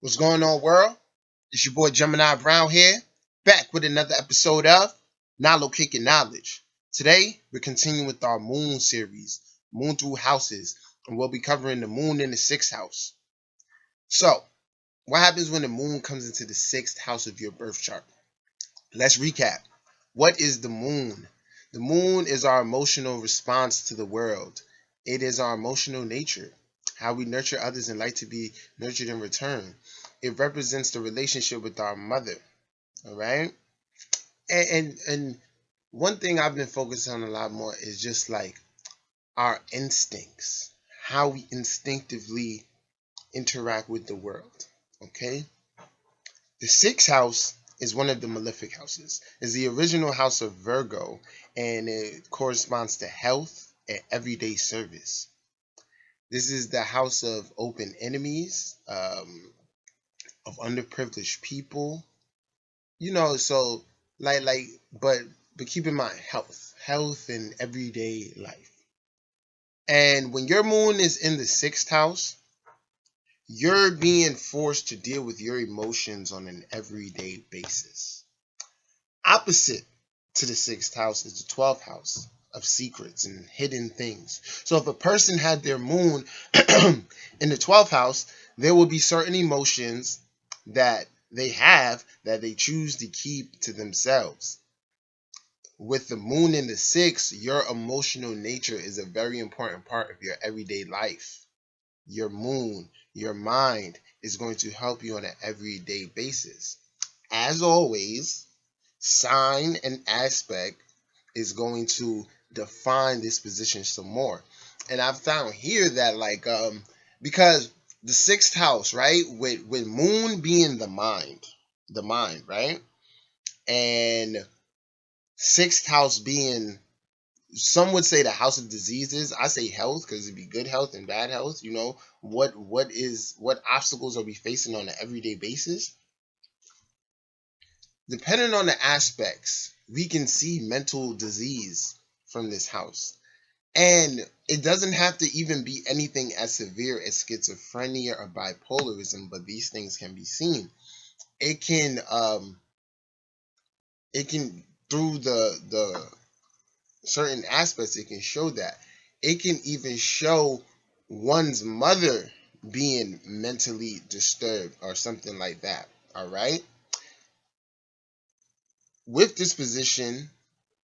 What's going on, world? It's your boy Gemini Brown here, back with another episode of Nalo Kicking Knowledge. Today, we're continuing with our moon series, Moon Through Houses, and we'll be covering the moon in the sixth house. So, what happens when the moon comes into the sixth house of your birth chart? Let's recap. What is the moon? The moon is our emotional response to the world. It is our emotional nature, how we nurture others and like to be nurtured in return. It represents the relationship with our mother. All right. And one thing I've been focused on a lot more is just like our instincts, how we instinctively interact with the world. Okay. The sixth house is one of the malefic houses. It's the original house of Virgo, and it corresponds to health and everyday service. This is the house of open enemies, of underprivileged people. So like, but keep in mind health and everyday life. And when your moon is in the sixth house, you're being forced to deal with your emotions on an everyday basis. Opposite to the sixth house is the 12th house of secrets and hidden things. So if a person had their moon in the 12th house, there will be certain emotions that they have that they choose to keep to themselves. With the moon in the sixth, your emotional nature is a very important part of your everyday life. Your moon, your mind is going to help you on an everyday basis. As always, sign and aspect is going to define this position some more. And I've found here that because the sixth house, right, with moon being the mind, right, and sixth house being, some would say the house of diseases. I say health because it'd be good health and bad health. What obstacles are we facing on an everyday basis? Depending on the aspects, we can see mental disease from this house. And it doesn't have to even be anything as severe as schizophrenia or bipolarism, but these things can be seen. It can through the certain aspects, it can show that. It can even show one's mother being mentally disturbed or something like that. All right. With this position,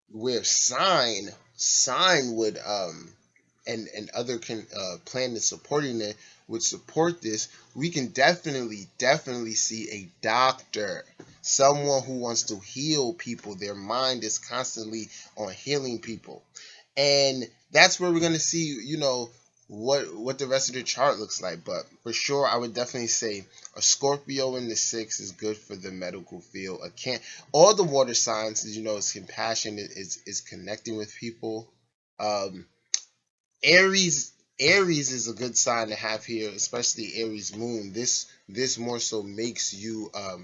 where sign would and other planets supporting it would support this, we can definitely see a doctor, someone who wants to heal people. Their mind is constantly on healing people, and that's where we're going to see what the rest of the chart looks like. But for sure, I would definitely say a Scorpio in the six is good for the medical field. A can All the water signs, is compassion, is connecting with people. Um, Aries is a good sign to have here, especially Aries moon. This more so makes you uh,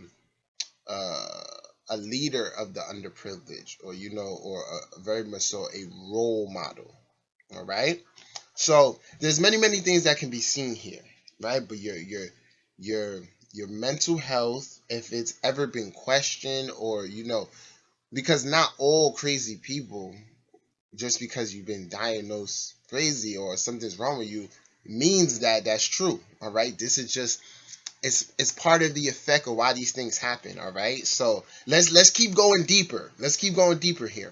a leader of the underprivileged, or very much so a role model. All right. So there's many things that can be seen here, right? But your your mental health, if it's ever been questioned, or because not all crazy people, just because you've been diagnosed crazy or something's wrong with you, means that that's true. All right. This is just, it's part of the effect of why these things happen. All right. So let's keep going deeper. Let's keep going deeper here.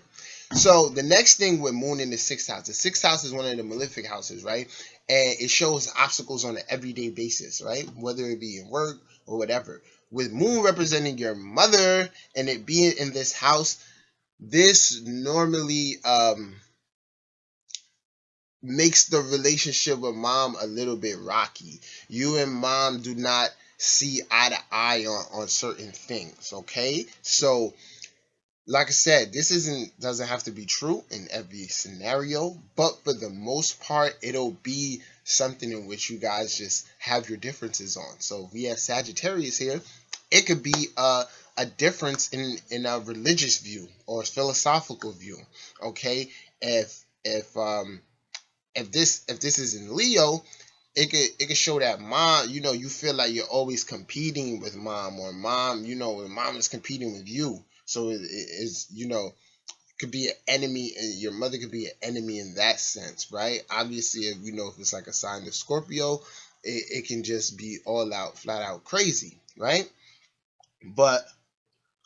So the next thing with moon in the sixth house, the sixth house is one of the malefic houses, right? And it shows obstacles on an everyday basis, right? Whether it be in work or whatever. With moon representing your mother and it being in this house, this normally makes the relationship with mom a little bit rocky. You and mom do not see eye to eye on certain things, okay? So like I said, this doesn't have to be true in every scenario, but for the most part, it'll be something in which you guys just have your differences on. So we have Sagittarius here. It could be a difference in a religious view or a philosophical view. Okay, if this is in Leo, it could show that mom, you feel like you're always competing with mom, or mom, mom is competing with you. So it's, could be an enemy. Your mother could be an enemy in that sense, right? Obviously, if it's like a sign of Scorpio, it can just be all out, flat out crazy, right? But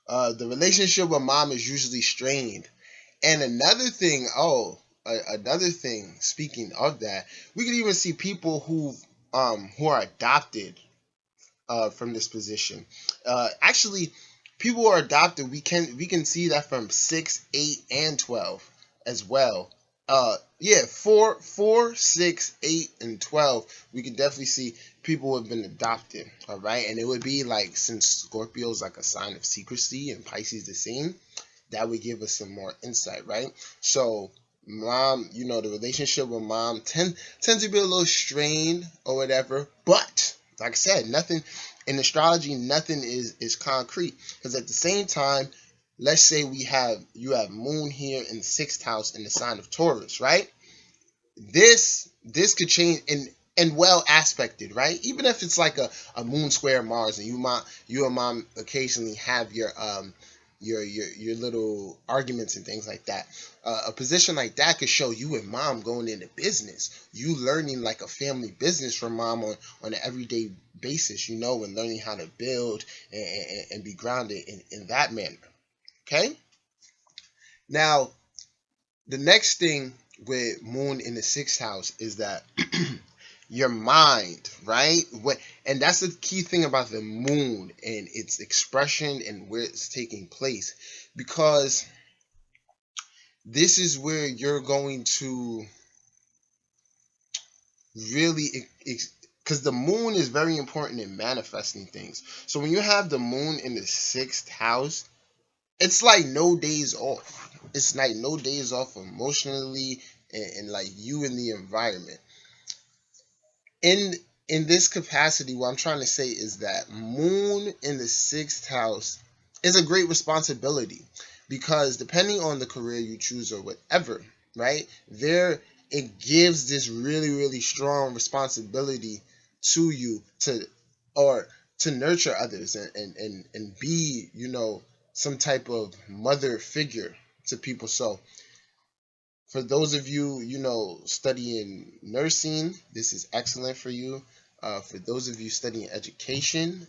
the relationship with mom is usually strained. And another thing, another thing. Speaking of that, we could even see people who are adopted from this position. Actually, people who are adopted, we can see that from 6, 8, and 12 as well. Yeah, 4, 6, 8, and 12. We can definitely see people who have been adopted. All right, and it would be like, since Scorpio is like a sign of secrecy and Pisces the same, that would give us some more insight, right? So mom, the relationship with mom tends to be a little strained or whatever. But like I said, nothing in astrology, nothing is concrete. Because at the same time, let's say you have moon here in the sixth house in the sign of Taurus, right? This could change and well aspected, right? Even if it's like a moon square Mars, and you and mom occasionally have your little arguments and things like that. A position like that could show you and mom going into business, you learning like a family business from mom on an everyday basis, and learning how to build and be grounded in that manner. Okay. Now, the next thing with moon in the sixth house is that your mind, right? And that's the key thing about the moon and its expression and where it's taking place, because this is where you're going to really, because the moon is very important in manifesting things. So when you have the moon in the sixth house, it's like no days off. It's like no days off emotionally, and like you in the environment. In in this capacity, what I'm trying to say is that moon in the sixth house is a great responsibility, because depending on the career you choose or whatever, right? It gives this really, really strong responsibility to you or to nurture others, and be, some type of mother figure to people. So for those of you, studying nursing, this is excellent for you. For those of you studying education,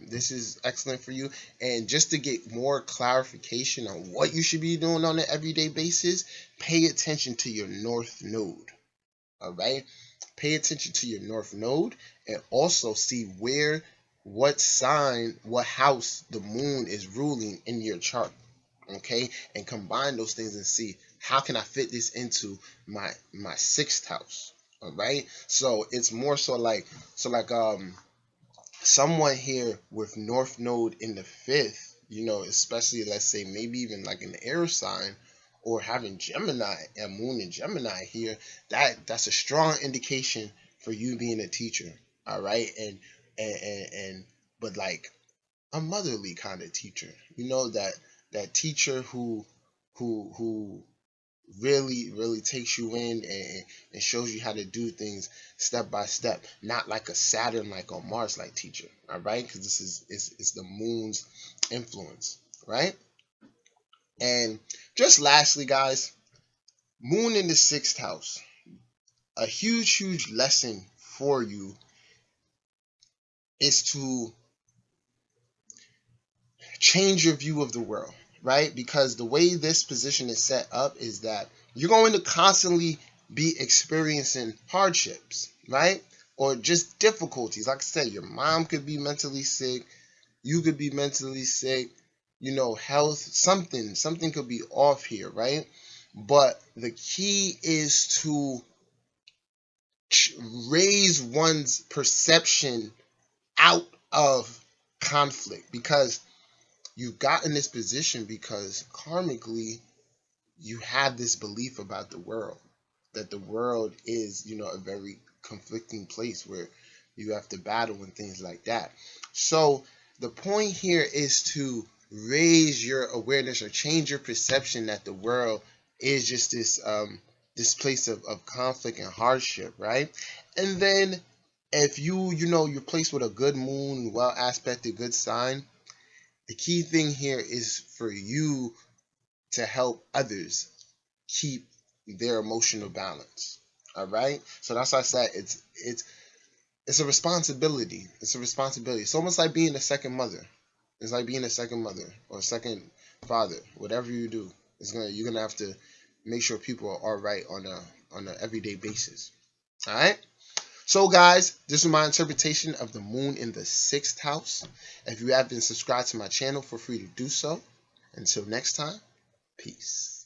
this is excellent for you. And just to get more clarification on what you should be doing on an everyday basis, pay attention to your north node. All right? Pay attention to your north node, and also see what sign, what house the moon is ruling in your chart. Okay, and combine those things and see, how can I fit this into my sixth house. All right, so it's more so like, someone here with north node in the fifth, especially, let's say, maybe even like an air sign, or having Gemini and moon in Gemini here, that's a strong indication for you being a teacher. All right, and but like a motherly kind of teacher, that teacher who really, really takes you in, and shows you how to do things step by step, not like a Saturn, like on Mars, like teacher. All right, because this is the moon's influence, right? And just lastly, guys, moon in the sixth house, a huge lesson for you is to change your view of the world, right? Because the way this position is set up is that you're going to constantly be experiencing hardships, right? Or just difficulties. Like I said, your mom could be mentally sick, you could be mentally sick, health, something could be off here, right? But the key is to raise one's perception out of conflict, because you got in this position because karmically you have this belief about the world, that the world is, a very conflicting place where you have to battle and things like that. So the point here is to raise your awareness, or change your perception, that the world is just this place of conflict and hardship, right? And then if you're placed with a good moon, well aspected, good sign, the key thing here is for you to help others keep their emotional balance. All right. So that's why I said it's a responsibility. It's a responsibility. It's almost like being a second mother. It's like being a second mother or a second father. Whatever you do, you're gonna have to make sure people are all right on a everyday basis. All right. So, guys, this is my interpretation of the moon in the sixth house. If you haven't subscribed to my channel, feel free to do so. Until next time, peace.